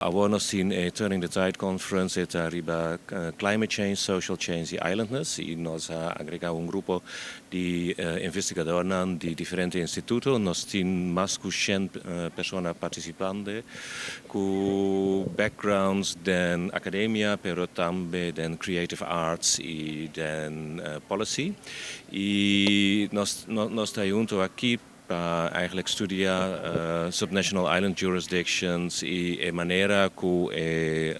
Avevano sin Turning the Tide Conference et Riba Climate Change, Social Change y Islandness. Y nos ha agregado un grupo de investigadores de diferentes institutos. Nos tienen más de 100 personas participantes con backgrounds de academia, pero también de creative arts y de policy. Y nos está junto aquí eigenlijk studia Subnational Island Jurisdictions e maniera que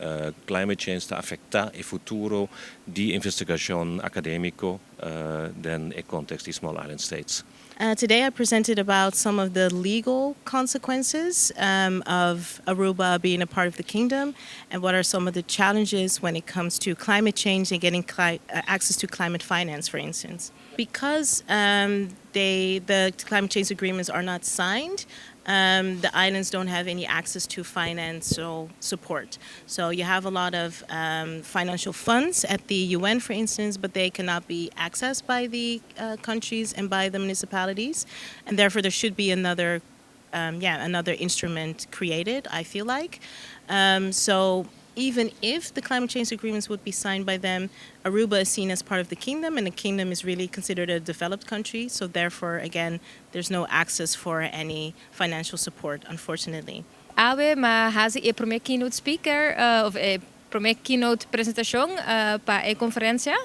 climate change sta affecta il futuro di investigazione accademico nel context di small island states. Today I presented about some of the legal consequences of Aruba being a part of the kingdom and what are some of the challenges when it comes to climate change and getting access to climate finance, for instance. Because the climate change agreements are not signed, the islands don't have any access to financial support. So you have a lot of financial funds at the UN, for instance, but they cannot be accessed by the countries and by the municipalities. And therefore there should be another instrument created, I feel like. So even if the climate change agreements would be signed by them, Aruba is seen as part of the kingdom, and the kingdom is really considered a developed country. So therefore, again, there's no access for any financial support, unfortunately. Awe mahasi e primeiro keynote speaker of a primeiro keynote presentação para a conferência.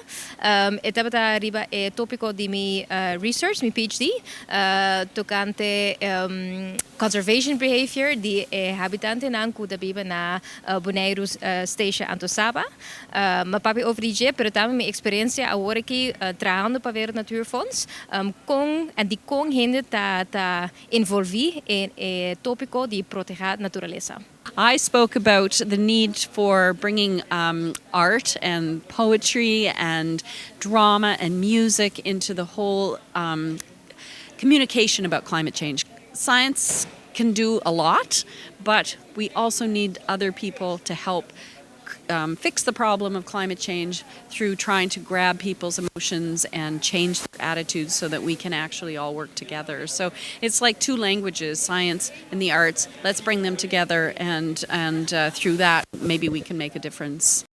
Estava Riba é tópico de mi research, mi PhD, tocante conservation behavior de habitante na Kuda Biba na Boneiros Station Antosaba. Maar papi over die pero também minha experiência agora que trabalhando para ver natuurfonds com die com hinder ta envolver em tópico de proteger natureza. I spoke about the need for bringing art and poetry and drama and music into the whole communication about climate change. Science can do a lot, but we also need other people to help fix the problem of climate change through trying to grab people's emotions and change their attitudes so that we can actually all work together. So it's like two languages, science and the arts. Let's bring them together and through that maybe we can make a difference.